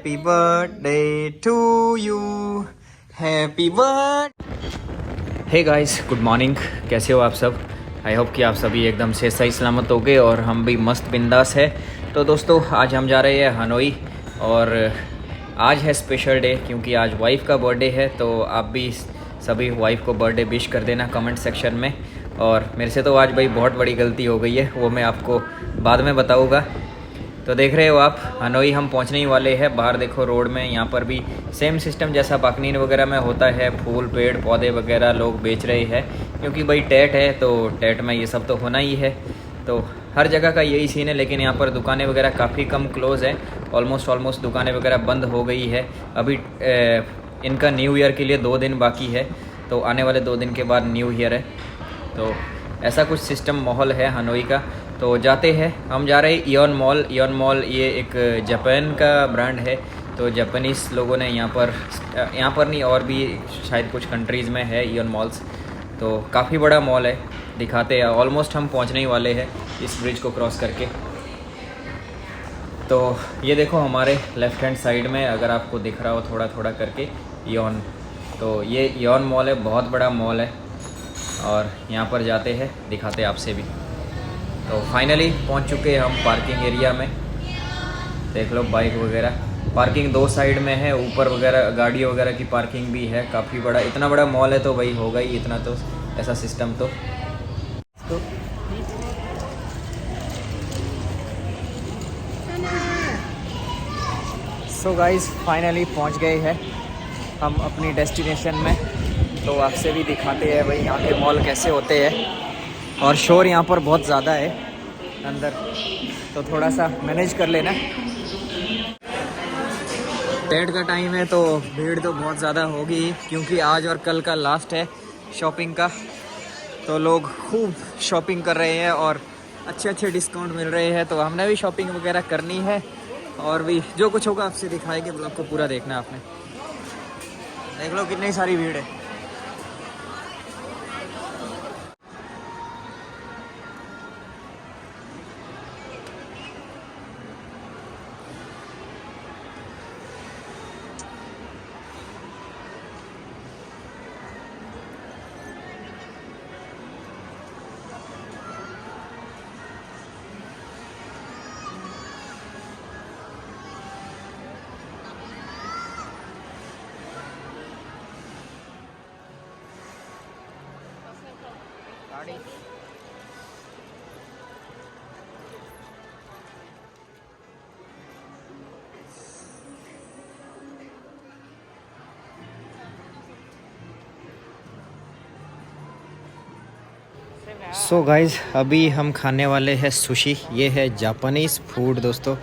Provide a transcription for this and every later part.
Happy birthday to you, happy birthday. Hey guys, good morning. कैसे हो आप सब? आई होप कि आप सभी एकदम से सही सलामत हो गए और हम भी मस्त बिंदास है। तो दोस्तों, आज हम जा रहे हैं हनोई और आज है स्पेशल डे क्योंकि आज वाइफ का बर्थडे है। तो आप भी सभी वाइफ को बर्थडे विश कर देना कमेंट सेक्शन में। और मेरे से तो आज भाई बहुत बड़ी गलती हो गई है, वो मैं आपको बाद में बताऊँगा। तो देख रहे हो आप, हनोई हम पहुंचने ही वाले हैं। बाहर देखो रोड में, यहाँ पर भी सेम सिस्टम जैसा बाकनीर वगैरह में होता है, फूल पेड़ पौधे वगैरह लोग बेच रहे हैं क्योंकि भाई टेट है तो टेट में ये सब तो होना ही है। तो हर जगह का यही सीन है, लेकिन यहाँ पर दुकानें वगैरह काफ़ी कम क्लोज़ है। ऑलमोस्ट दुकानें वगैरह बंद हो गई है। अभी इनका न्यू ईयर के लिए 2 दिन बाकी है, तो आने वाले 2 दिन के बाद न्यू ईयर है। तो ऐसा कुछ सिस्टम माहौल है हनोई का। तो जाते हैं, हम जा रहे हैं इयोन मॉल। इयोन मॉल ये एक जापान का ब्रांड है, तो जापानीज़ लोगों ने यहाँ पर नहीं और भी शायद कुछ कंट्रीज़ में है इयोन मॉल्स। तो काफ़ी बड़ा मॉल है, दिखाते हैं। ऑलमोस्ट हम पहुँचने ही वाले हैं इस ब्रिज को क्रॉस करके। तो ये देखो हमारे लेफ़्ट हैंड साइड में, अगर आपको दिख रहा हो थोड़ा थोड़ा करके, इयोन। तो ये इयोन मॉल है, बहुत बड़ा मॉल है और यहाँ पर जाते हैं, दिखाते हैं आपसे भी। तो फाइनली पहुँच चुके हैं हम पार्किंग एरिया में। देख लो बाइक वगैरह, पार्किंग 2 साइड में है, ऊपर वगैरह गाड़ी वगैरह की पार्किंग भी है। काफ़ी बड़ा, इतना बड़ा मॉल है तो भाई होगा ही इतना, तो ऐसा सिस्टम तो सो गाइस फाइनली पहुंच गए हैं हम अपनी डेस्टिनेशन में। तो आपसे भी दिखाते हैं भाई यहाँ के मॉल कैसे होते हैं। और शोर यहाँ पर बहुत ज़्यादा है अंदर, तो थोड़ा सा मैनेज कर लेना। टेट का टाइम है तो भीड़ तो बहुत ज़्यादा होगी क्योंकि आज और कल का लास्ट है शॉपिंग का। तो लोग खूब शॉपिंग कर रहे हैं और अच्छे डिस्काउंट मिल रहे हैं। तो हमने भी शॉपिंग वगैरह करनी है और भी जो कुछ होगा आपसे दिखाएंगे। ब्लॉग को पूरा देखना आपने। देख लो कितनी सारी भीड़ है। सो गाइज़, अभी हम खाने वाले हैं सुशी। ये है जापानीज़ फूड दोस्तों।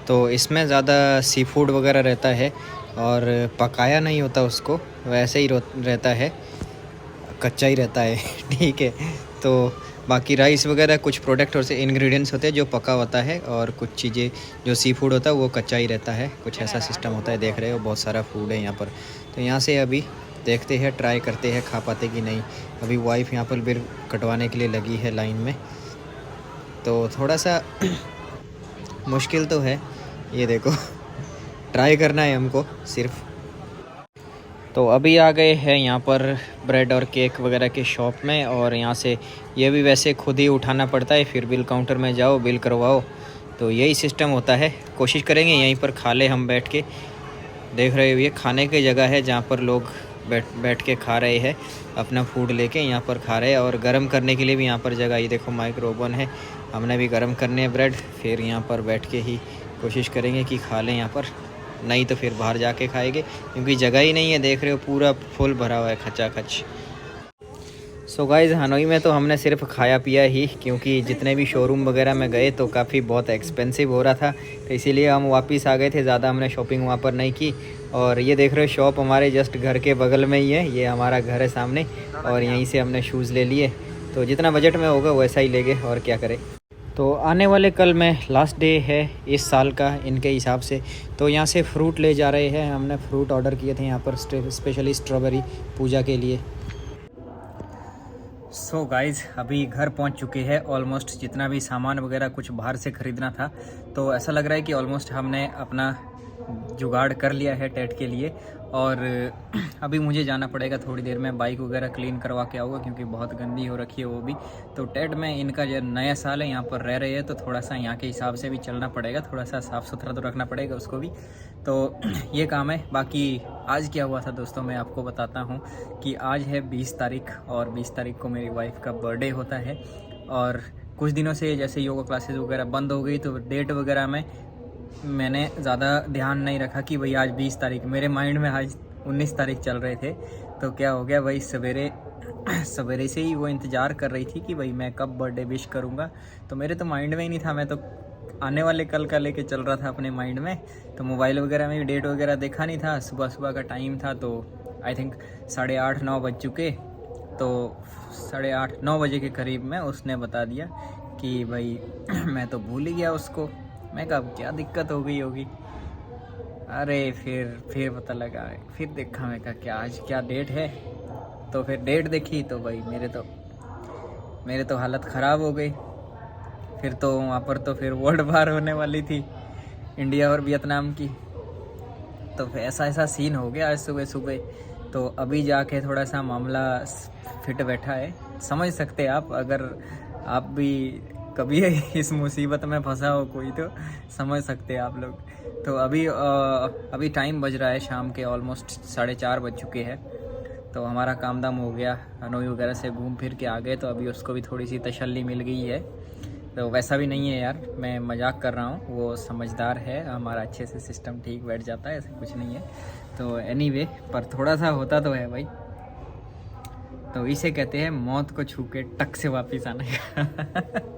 तो इसमें ज़्यादा सी फूड वगैरह रहता है और पकाया नहीं होता, उसको वैसे ही रहता है, कच्चा ही रहता है ठीक है। तो बाकी राइस वगैरह कुछ प्रोडक्ट और से इंग्रेडिएंट्स होते हैं जो पका होता है, और कुछ चीज़ें जो सी फूड होता है वो कच्चा ही रहता है। कुछ ऐसा सिस्टम होता है। देख रहे हो बहुत सारा फूड है यहाँ पर। तो यहाँ से अभी देखते हैं, ट्राई करते हैं खा पाते कि नहीं। अभी वाइफ यहाँ पर बिल कटवाने के लिए लगी है लाइन में, तो थोड़ा सा मुश्किल तो है। ये देखो ट्राई करना है हमको सिर्फ। तो अभी आ गए हैं यहाँ पर ब्रेड और केक वगैरह के शॉप में, और यहाँ से ये भी वैसे खुद ही उठाना पड़ता है, फिर बिल काउंटर में जाओ बिल करवाओ। तो यही सिस्टम होता है। कोशिश करेंगे यहीं पर खा ले हम बैठ के। देख रहे हो ये खाने की जगह है जहाँ पर लोग बैठ के खा रहे हैं, अपना फूड लेके यहाँ पर खा रहे हैं। और गर्म करने के लिए भी यहाँ पर जगह, ये देखो माइक्रो ओवन है। हमने भी गर्म करने हैं ब्रेड, फिर यहाँ पर बैठ के ही कोशिश करेंगे कि खा लें यहाँ पर, नहीं तो फिर बाहर जाके खाएंगे क्योंकि जगह ही नहीं है। देख रहे हो पूरा फुल भरा हुआ है खचाखच। सो गाइज़, हनोई में तो हमने सिर्फ खाया पिया ही, क्योंकि जितने भी शोरूम वगैरह में गए तो काफ़ी बहुत एक्सपेंसिव हो रहा था, तो इसीलिए हम वापस आ गए थे। ज़्यादा हमने शॉपिंग वहाँ पर नहीं की। और ये देख रहे हो शॉप हमारे जस्ट घर के बगल में ही है, ये हमारा घर है सामने, और यहीं से हमने शूज़ ले लिए। तो जितना बजट में होगा वैसा ही ले गए, और क्या करें। तो आने वाले कल में लास्ट डे है इस साल का इनके हिसाब से। तो यहाँ से फ्रूट ले जा रहे हैं। हमने फ्रूट ऑर्डर किए थे यहाँ पर, स्पेशली स्ट्रॉबेरी पूजा के लिए। सो गाइज़, अभी घर पहुँच चुके हैं। ऑलमोस्ट जितना भी सामान वगैरह कुछ बाहर से ख़रीदना था, तो ऐसा लग रहा है कि ऑलमोस्ट हमने अपना जुगाड़ कर लिया है टेट के लिए। और अभी मुझे जाना पड़ेगा थोड़ी देर में, बाइक वगैरह क्लीन करवा के आऊँगा क्योंकि बहुत गंदी हो रखी है वो भी। तो टेट में इनका जो नया साल है यहाँ पर रह रहे हैं तो थोड़ा सा यहाँ के हिसाब से भी चलना पड़ेगा, थोड़ा सा साफ़ सुथरा तो रखना पड़ेगा उसको भी। तो ये काम है। बाकी आज क्या हुआ था दोस्तों मैं आपको बताता हूँ कि आज है 20 तारीख और 20 तारीख को मेरी वाइफ का बर्थडे होता है। और कुछ दिनों से जैसे योगा क्लासेस वगैरह बंद हो गई तो डेट वगैरह में मैंने ज़्यादा ध्यान नहीं रखा कि भाई आज 20 तारीख, मेरे माइंड में आज 19 तारीख चल रहे थे। तो क्या हो गया भाई, सवेरे से ही वो इंतज़ार कर रही थी कि भाई मैं कब बर्थडे विश करूँगा। तो मेरे तो माइंड में ही नहीं था, मैं तो आने वाले कल का लेके चल रहा था अपने माइंड में। तो मोबाइल वगैरह में भी डेट वगैरह देखा नहीं था, सुबह सुबह का टाइम था तो आई थिंक 8:30-9 बज चुके। तो 8:30-9 बजे के करीब में उसने बता दिया कि भाई मैं तो भूल ही गया उसको। मैं कहा क्या दिक्कत हो गई होगी। अरे फिर पता लगा, फिर देखा, मैं कहा क्या आज क्या डेट है। तो फिर डेट देखी तो भाई मेरे तो हालत ख़राब हो गई। फिर तो वहाँ पर तो फिर वर्ल्ड वार होने वाली थी इंडिया और वियतनाम की। तो फिर ऐसा सीन हो गया आज सुबह सुबह। तो अभी जाके थोड़ा सा मामला फिट बैठा है। समझ सकते आप, अगर आप भी कभी इस मुसीबत में फंसा हो कोई तो समझ सकते हैं आप लोग। तो अभी टाइम बज रहा है शाम के ऑलमोस्ट 4:30 बज चुके हैं। तो हमारा काम दाम हो गया, हनोई वगैरह से घूम फिर के आ गए। तो अभी उसको भी थोड़ी सी तसल्ली मिल गई है। तो वैसा भी नहीं है यार, मैं मजाक कर रहा हूँ, वो समझदार है, हमारा अच्छे से सिस्टम ठीक बैठ जाता है, ऐसा कुछ नहीं है। तो एनीवे पर थोड़ा सा होता तो है भाई। तो इसे कहते हैं मौत को छू के टक से वापस आने का।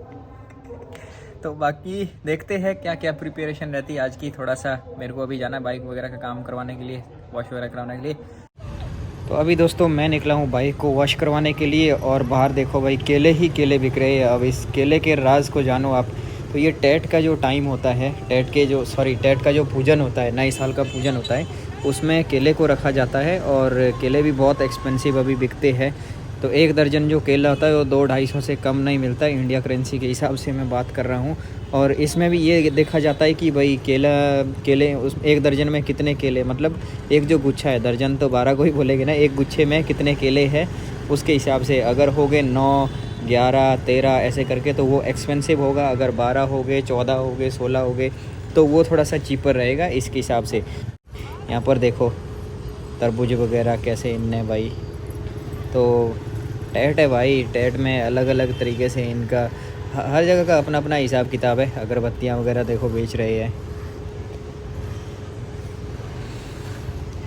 तो बाकी देखते हैं क्या क्या प्रिपरेशन रहती है आज की। थोड़ा सा मेरे को अभी जाना है बाइक वगैरह का काम करवाने के लिए, वॉश वगैरह करवाने के लिए। तो अभी दोस्तों मैं निकला हूँ बाइक को वॉश करवाने के लिए। और बाहर देखो भाई केले ही केले बिक रहे हैं। अब इस केले के राज को जानो आप। तो ये टेट का जो टाइम होता है, टेट का जो पूजन होता है, नए साल का पूजन होता है, उसमें केले को रखा जाता है। और केले भी बहुत एक्सपेंसिव अभी बिकते हैं। तो 1 दर्जन जो केला होता है वो 200-250 से कम नहीं मिलता है, इंडिया करेंसी के हिसाब से मैं बात कर रहा हूँ। और इसमें भी ये देखा जाता है कि भाई केले उस 1 दर्जन में कितने केले, मतलब एक जो गुच्छा है, दर्जन तो 12 को ही बोलेंगे ना, एक गुच्छे में कितने केले हैं उसके हिसाब से। अगर हो गए 9, 11, 13 ऐसे करके तो वो एक्सपेंसिव होगा। अगर 12 हो गए, 14 हो गए, 16 हो गए तो वो थोड़ा सा चीपर रहेगा इसके हिसाब से। यहाँ पर देखो तरबूज वगैरह कैसे इनने भाई। तो टेट है भाई, टेट में अलग अलग तरीके से इनका हर जगह का अपना अपना हिसाब किताब है। अगरबत्तियाँ वगैरह देखो बेच रहे हैं।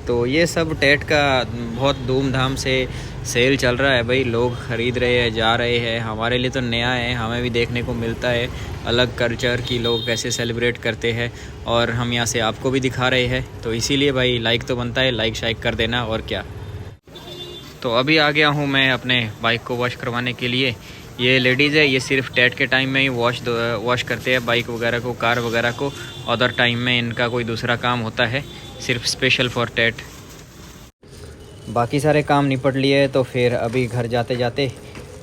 तो ये सब टेट का बहुत धूमधाम से सेल चल रहा है भाई, लोग ख़रीद रहे हैं, जा रहे हैं। हमारे लिए तो नया है, हमें भी देखने को मिलता है अलग कल्चर की लोग कैसे सेलिब्रेट करते हैं। और हम यहाँ से आपको भी दिखा रहे हैं। तो इसीलिए भाई लाइक तो बनता है, लाइक शाइक कर देना और क्या। तो अभी आ गया हूँ मैं अपने बाइक को वॉश करवाने के लिए। ये लेडीज़ है, ये सिर्फ टेट के टाइम में ही वॉश करते हैं बाइक वगैरह को, कार वगैरह को। अदर टाइम में इनका कोई दूसरा काम होता है सिर्फ स्पेशल फॉर टेट। बाकी सारे काम निपट लिए तो फिर अभी घर जाते जाते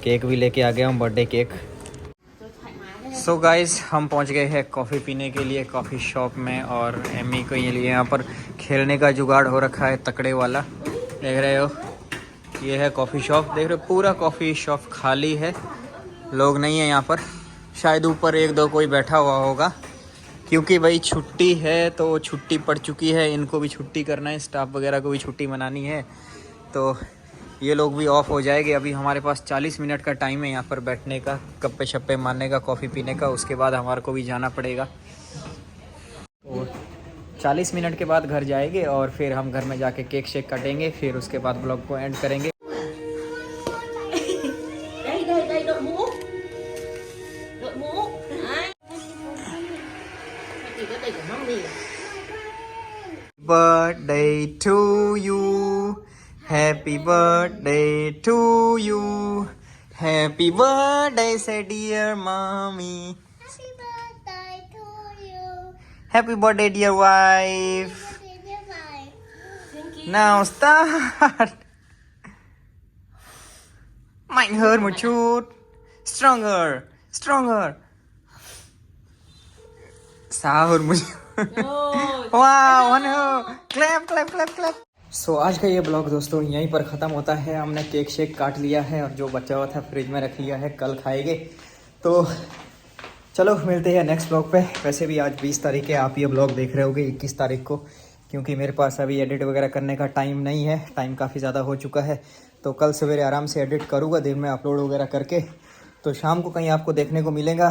केक भी लेके आ गया हूँ, बर्थडे केक। सो गाइस हम पहुँच गए हैं कॉफ़ी पीने के लिए कॉफ़ी शॉप में। और एमी को ये लिए यहाँ पर खेलने का जुगाड़ हो रखा है तकड़े वाला, देख रहे हो। ये है कॉफ़ी शॉप, देख रहे हो पूरा कॉफ़ी शॉप खाली है, लोग नहीं है यहाँ पर। शायद ऊपर 1-2 कोई बैठा हुआ होगा क्योंकि भाई छुट्टी है, तो छुट्टी पड़ चुकी है, इनको भी छुट्टी करना है, स्टाफ वगैरह को भी छुट्टी मनानी है। तो ये लोग भी ऑफ हो जाएंगे। अभी हमारे पास 40 मिनट का टाइम है यहाँ पर बैठने का, गप्पे शप्पे मारने का, कॉफ़ी पीने का। उसके बाद हमारे को भी जाना पड़ेगा। तो 40 मिनट के बाद घर जाएंगे और फिर हम घर में जाके केक शेक काटेंगे, फिर उसके बाद ब्लॉग को एंड करेंगे। Birthday to you, happy birthday to you, happy birthday say dear mommy, Happy birthday to you. happy birthday dear wife. Thank you. Now start. Mạnh hơn một chút. Stronger, stronger. Xa hơn một chút. वाह one हो, clap clap clap clap. सो आज का ये blog दोस्तों यहीं पर ख़त्म होता है। हमने केक शेक काट लिया है और जो बचा हुआ था फ्रिज में रख लिया है, कल खाएंगे। तो चलो मिलते हैं नेक्स्ट ब्लॉग पे। वैसे भी आज 20 तारीख है, आप ये ब्लॉग देख रहे होगे 21 तारीख को, क्योंकि मेरे पास अभी एडिट वगैरह करने का टाइम नहीं है, टाइम काफ़ी ज़्यादा हो चुका है। तो कल सवेरे आराम से एडिट करूँगा, दिन में अपलोड वगैरह करके, तो शाम को कहीं आपको देखने को मिलेगा।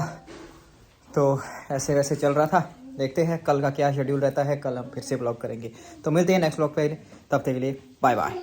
तो ऐसे वैसे चल रहा था, देखते हैं कल का क्या शेड्यूल रहता है, कल हम फिर से ब्लॉग करेंगे। तो मिलते हैं नेक्स्ट ब्लॉग पे, तब तक के लिए बाय बाय।